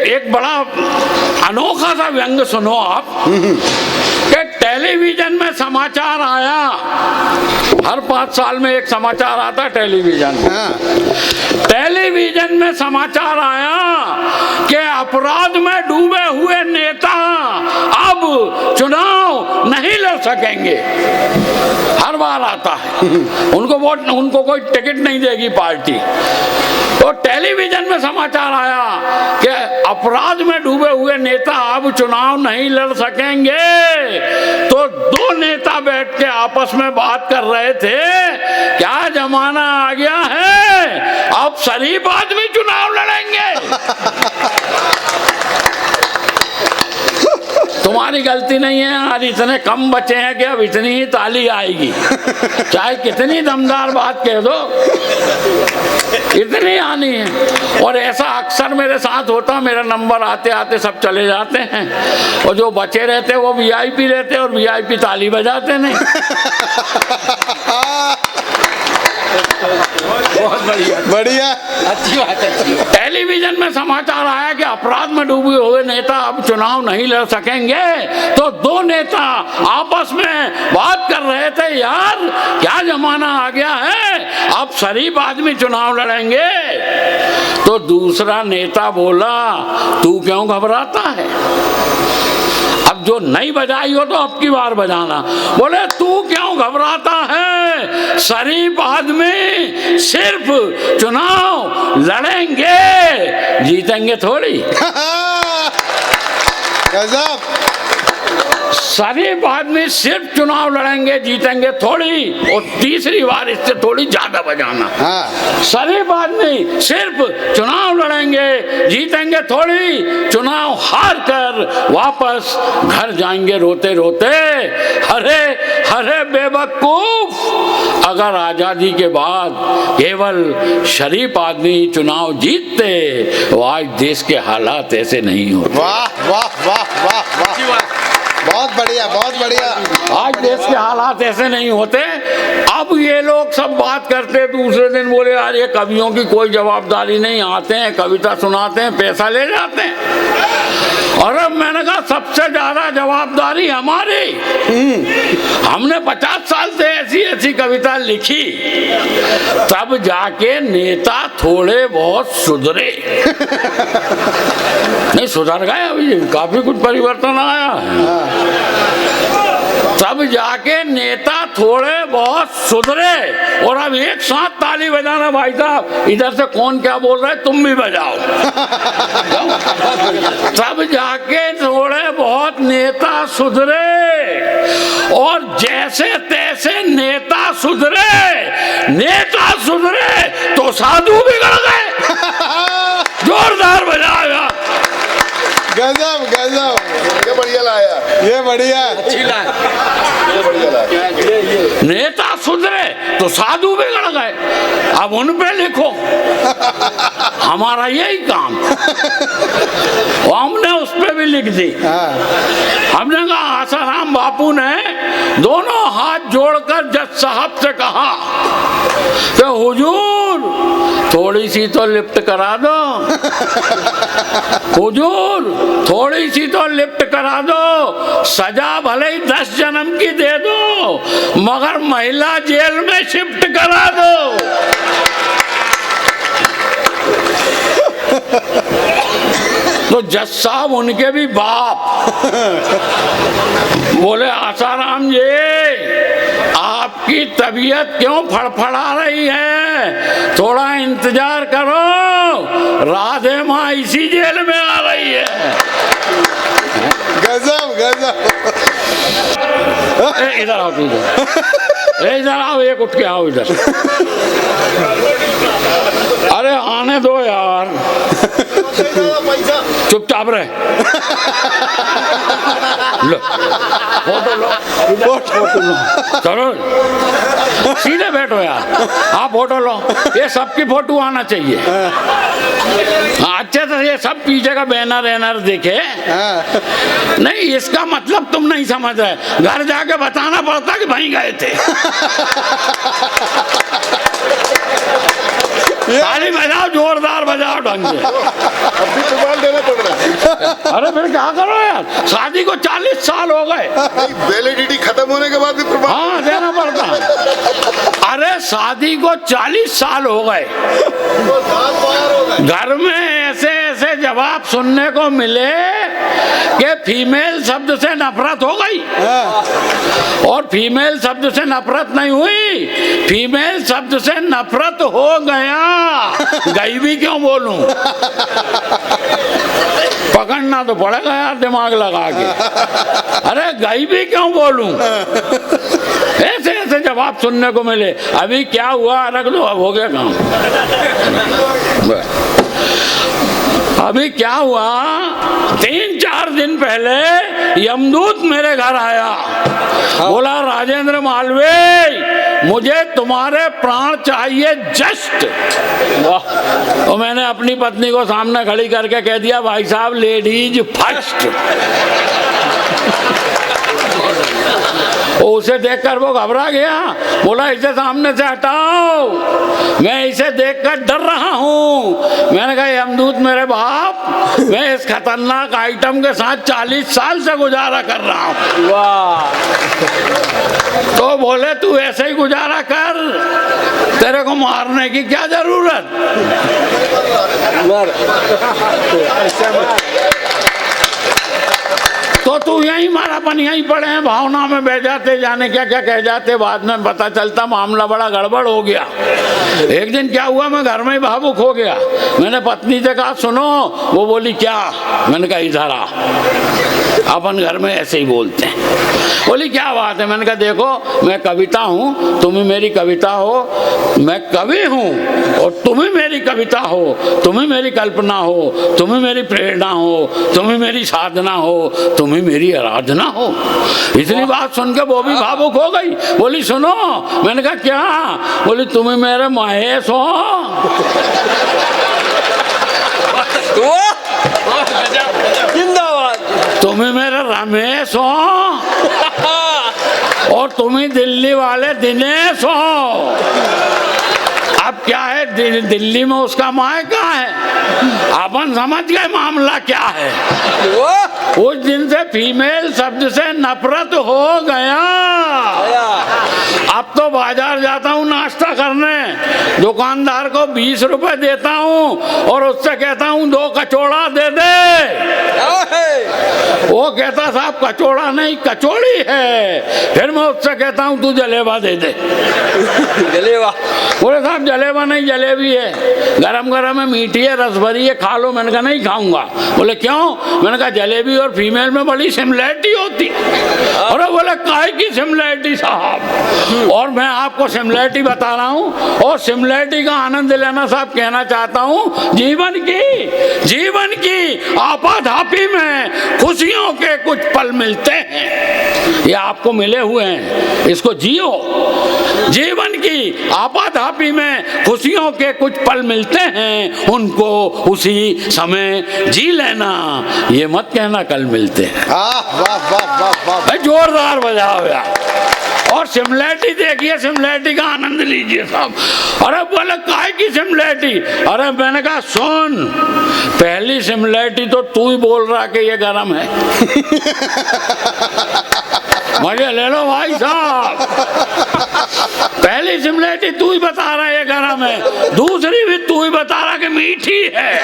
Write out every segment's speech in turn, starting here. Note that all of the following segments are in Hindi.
एक बड़ा अनोखा सा व्यंग सुनो आप कि टेलीविजन में समाचार आया, हर 5 साल में एक समाचार आता है टेलीविजन में। टेलीविजन में समाचार आया कि अपराध में डूबे हुए नेता अब चुनाव नहीं लड़ सकेंगे। हर बार आता है, उनको कोई टिकट नहीं देगी पार्टी। तो टेलीविजन में समाचार आया कि अपराध में डूबे हुए नेता अब चुनाव नहीं लड़ सकेंगे। तो 2 नेता बैठ के आपस में बात कर रहे थे, क्या जमाना आ गया है, अब शरीफ आदमी चुनाव लड़ेंगे। तुम्हारी गलती नहीं है, आज इतने कम बचे हैं कि अब इतनी ही ताली आएगी, चाहे कितनी दमदार बात कह दो, इतनी आनी है। और ऐसा अक्सर मेरे साथ होता, मेरा नंबर आते आते सब चले जाते हैं, और जो बचे रहते वो वीआईपी रहते, और वीआईपी ताली बजाते नहीं। बहुत बढ़िया बढ़िया, अच्छी बात है। टेलीविजन में समाचार आया कि अपराध में डूबे हुए नेता अब चुनाव नहीं लड़ सकेंगे। तो 2 नेता आपस में बात कर रहे थे, यार क्या जमाना आ गया है, अब शरीफ आदमी चुनाव लड़ेंगे। तो दूसरा नेता बोला, तू क्यों घबराता है, अब जो नहीं बजाई हो तो अब की बार बजाना। बोले तू क्यों घबराता है, शरीफ आदमी सिर्फ चुनाव लड़ेंगे, जीतेंगे थोड़ी। गजब। शरीफ आदमी सिर्फ चुनाव लड़ेंगे, जीतेंगे थोड़ी। और तीसरी बार इससे थोड़ी ज्यादा बजाना। शरीफ आदमी सिर्फ चुनाव लड़ेंगे, जीतेंगे थोड़ी, चुनाव हार कर वापस घर जाएंगे रोते रोते। अरे अरे बेवकूफ, अगर आजादी के बाद केवल शरीफ आदमी चुनाव जीतते तो आज देश के हालात ऐसे नहीं होते। वाह वाह वाह वाह वाह, बहुत बढ़िया बहुत बढ़िया। आज देश के हालात ऐसे नहीं होते। अब ये लोग सब बात करते, दूसरे दिन बोले यार ये कवियों की कोई जवाबदारी नहीं, आते हैं कविता सुनाते हैं, पैसा ले जाते हैं। और अब मैंने कहा सबसे ज्यादा जवाबदारी हमारी, हमने 50 साल से ऐसी ऐसी कविता लिखी, तब जाके नेता थोड़े बहुत सुधरे। नहीं सुधर गए, अभी काफी कुछ परिवर्तन आया है। तब जाके नेता थोड़े बहुत सुधरे। और अब एक साथ ताली बजाना भाई साहब, इधर से कौन क्या बोल रहा है तुम भी बजाओ। तब जाके थोड़े बहुत नेता सुधरे, और जैसे तैसे नेता सुधरे तो साधु बिगड़ गए। जोरदार बजाया। गजब गजब, ये बढ़िया लाया, ये बढ़िया, अच्छी लाया, ये बढ़िया लाया। नेता सुधरे तो साधु बिगड़ गए, अब उन पे लिखो। हमारा यही काम। और हमने उस पे भी लिख दी। हमने कहा आसाराम बापू ने दोनों हाथ जोड़कर जज साहब से कहा कि हुजूर थोड़ी सी तो लिफ्ट करा दो, हुजूर थोड़ी सी तो लिफ्ट करा दो, सजा भले ही 10 जन्म की दे दो, मगर महिला जेल में शिफ्ट करा दो। तो जज साहब उनके भी बाप बोले आसाराम जी आपकी तबीयत क्यों फड़फड़ा रही है, थोड़ा इंतजार करो, राधे माँ इसी जेल में आ रही है। गजब गजब। इधर आओ, इधर आओ, एक उठ के आओ इधर। अरे आने दो यार, चुपचाप रहे। लो फोटो लो, फोटो लो, चलो सीधे बैठो यार। हाँ फोटो लो, ये सबकी फोटो आना चाहिए। अच्छे से ये सब पीछे का बैनर देखे। नहीं इसका मतलब तुम नहीं समझ रहे, घर जाके बताना पड़ता कि वहीं गए थे। ताली बजाओ, जोरदार बजाओ ढंग से। अब भी प्रमाण देना पड़ रहा है। अरे फिर क्या करो यार, शादी को 40 साल हो गए। वैलिडिटी खत्म होने के बाद भी प्रमाण हाँ देना पड़ता है। अरे शादी को 40 साल हो गए, घर में ऐसे ऐसे जवाब सुनने को मिले कि फीमेल शब्द से नफरत हो गई। और फीमेल शब्द से नफरत नहीं हुई, फीमेल शब्द से नफरत हो गया। गई भी क्यों बोलूं, पकड़ना तो पड़ेगा यार दिमाग लगा के। अरे गई भी क्यों बोलूं, ऐसे ऐसे जवाब सुनने को मिले। अभी क्या हुआ, रख दो, अब हो गया काम। अभी क्या हुआ, 3-4 दिन पहले यमदूत मेरे घर आया, बोला राजेंद्र मालवीय मुझे तुम्हारे प्राण चाहिए जस्ट। वाह। तो मैंने अपनी पत्नी को सामने खड़ी करके कह दिया, भाई साहब लेडीज फर्स्ट। उसे देखकर वो घबरा गया, बोला इसे सामने से हटाओ, मैं इसे देखकर डर रहा हूँ। मैंने कहा यमदूत मेरे बाप, मैं इस खतरनाक आइटम के साथ 40 साल से गुजारा कर रहा हूँ। वाह। तो बोले तू ऐसे ही गुजारा कर, तेरे को मारने की क्या जरूरत। तो तू यही मारापन यहीं पड़े हैं, भावना में बह जाते, जाने क्या क्या कह जाते, बाद में पता चलता मामला बड़ा गड़बड़ हो गया। एक दिन क्या हुआ, मैं घर में ही भावुक हो गया। मैंने पत्नी से कहा सुनो, वो बोली क्या। मैंने कहा इधर आ, अपन घर में ऐसे ही बोलते हैं। बोली क्या बात है। मैंने कहा देखो मैं कविता हूँ, तुम ही मेरी कविता हो, मैं कवि हूँ और तुम ही मेरी कविता हो, तुम ही मेरी कल्पना हो, तुम ही मेरी प्रेरणा हो, तुम ही मेरी साधना हो, तुम ही मेरी आराधना हो। इतनी बात सुन के वो भी भावुक हो गई, बोली सुनो। मैंने कहा क्या। बोली तुम ही मेरे महेश हो, तुम ही मेरे रमेश हो और तुम ही दिल्ली वाले दिनेश हो। अब क्या है, दिल्ली में उसका मायका है, अपन समझ गए मामला क्या है। उस दिन से फीमेल शब्द से नफरत हो गया। अब तो बाजार जाता हूँ नाश्ता करने, दुकानदार को 20 रुपए देता हूँ और उससे कहता हूँ 2 कचौड़ा दे दे। वो कहता साहब कचौड़ा नहीं कचौड़ी है। फिर मैं उससे कहता हूँ तू जलेबा दे दे। जलेबा। बोले साहब जलेबा नहीं जलेबी है, गरम गरम है, मीठी है, रस भरी है, खा लो। मैंने कहा नहीं खाऊंगा। बोले क्यों। मैंने कहा जलेबी और फीमेल में बड़ी सिमिलैरिटी होती। अरे बोले काहे की सिमिलैरिटी साहब। और मैं आपको सिमिलैरिटी बता रहा हूँ और सिमिलैरिटी का आनंद लेना साहब। कहना चाहता हूँ जीवन की आपाधापी में खुशियों के कुछ पल मिलते हैं, ये आपको मिले हुए हैं, इसको जियो। जीवन की आपाधापी में खुशियों के कुछ पल मिलते हैं, उनको उसी समय जी लेना, ये मत कहना कल मिलते हैं। वाह वाह वाह वाह। जोरदार बजाओ यार। और सिमिलैरिटी देखिए, सिमिलैरिटी का आनंद लीजिए साहब। अरे बोले काहे की सिमिलैरिटी। अरे मैंने कहा सुन, पहली सिमिलैरिटी तो तू ही बोल रहा कि ये गरम है। मजे ले लो भाई साहब। पहली सिमिलैरिटी तू ही बता रहा है ये गरम है, दूसरी भी तू ही बता रहा कि मीठी है,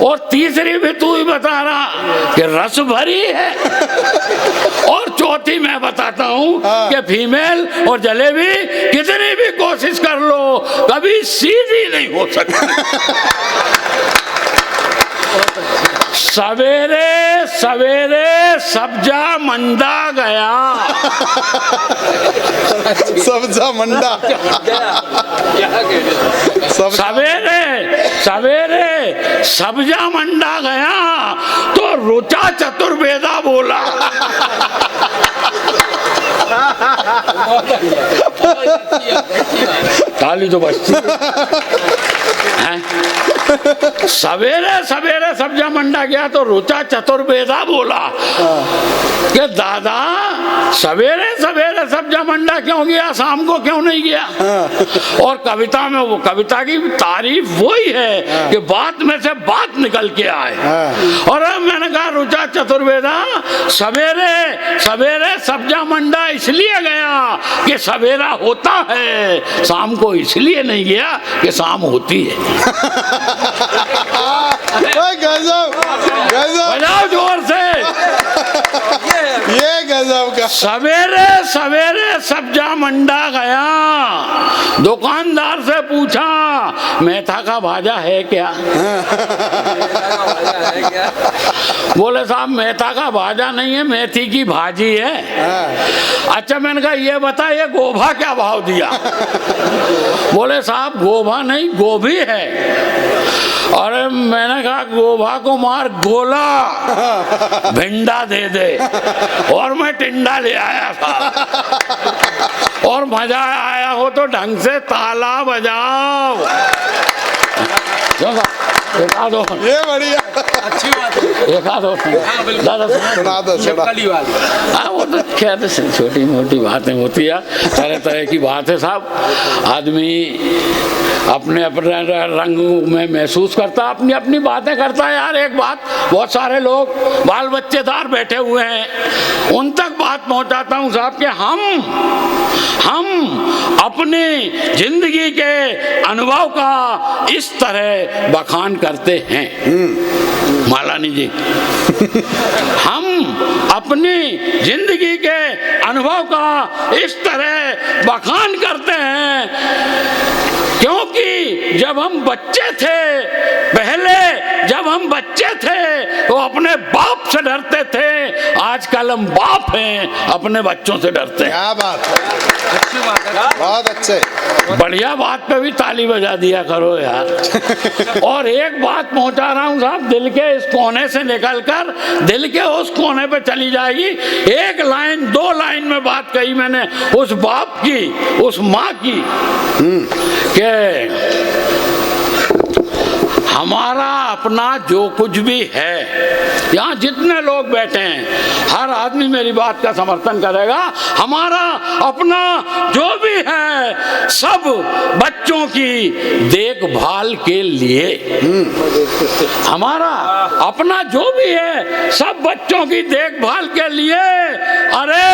और तीसरी भी तू ही बता रहा कि रस भरी है, और चौथी मैं बताता हूँ कि फीमेल और जलेबी कितनी भी कोशिश कर लो कभी सीधी नहीं हो सकती। सवेरे सवेरे सब्जा मंडा गया। सब्जा मंडा। सवेरे सवेरे सब्जा मंडा गया तो रुचा चतुर्वेदा बोला। ताली तो बजती है। सवेरे सवेरे सब्जा मंडा गया तो रुचा चतुर्वेदा बोला कि दादा सवेरे सवेरे सब्जा मंडा क्यों गया, शाम को क्यों नहीं गया। और कविता में वो कविता की तारीफ वही है कि बात में से बात निकल के आए। और मैंने कहा रुचा चतुर्वेदा सवेरे सवेरे सब्जा मंडा इसलिए गया कि सवेरा होता है, शाम को इसलिए नहीं गया कि शाम होती है। गजब गजब, बजाओ जोर से। ये गजब का। सवेरे सवेरे सब्जा मंडा गया, दुकानदार से पूछा मेथा का भाजा है क्या। बोले साहब मेथा का भाजा नहीं है, मेथी की भाजी है। अच्छा मैंने कहा ये बता ये गोभा क्या भाव दिया। बोले साहब गोभा नहीं गोभी है। अरे मैंने कहा गोभा को मार गोला, भिंडा दे दे। और मैं टिंडा ले आया था। और मजा आया हो तो ढंग से ताला बजाओ। देखा दो, ये बढ़िया, अच्छी बात है। देखा दो दादा सुना दो, सुना। हाँ वो तो क्या छोटी मोटी बातें होती है, तरह तरह की बात है साहब। आदमी अपने अपने रंग में महसूस करता, अपनी अपनी बातें करता है। यार एक बात, बहुत सारे लोग बाल बच्चेदार बैठे हुए हैं, उन तक बात पहुंचाता हूँ साहब कि हम अपनी जिंदगी के अनुभव का इस तरह बखान करते हैं। मालानी जी, हम अपनी जिंदगी के अनुभव का इस तरह बखान करते हैं क्योंकि जब हम बच्चे थे, पहले जब हम बच्चे थे तो अपने बाप से डरते थे, आजकल हम बाप हैं अपने बच्चों से डरते हैं। क्या बात, अच्छी बात है, बहुत अच्छे। बढ़िया बात पे भी ताली बजा दिया करो यार। और एक बात पहुंचा रहा हूँ साहब, दिल के इस कोने से निकलकर दिल के उस कोने पे चली जाएगी। एक लाइन दो लाइन में बात कही मैंने उस बाप की, उस माँ की कि हमारा अपना जो कुछ भी है, यहाँ जितने लोग बैठे हैं हर आदमी मेरी बात का समर्थन करेगा, हमारा अपना जो भी है सब बच्चों की देखभाल के लिए। हमारा अपना जो भी है सब बच्चों की देखभाल के लिए। अरे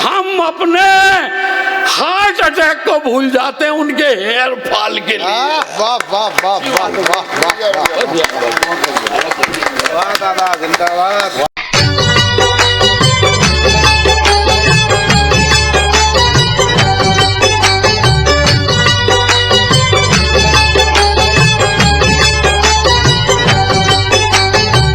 हम अपने हार्ट अटैक को भूल जाते हैं उनके हेयर फॉल के लिए। वाह वाह वाह वाह वाह वाह, वाह दादा, जिंदाबाद।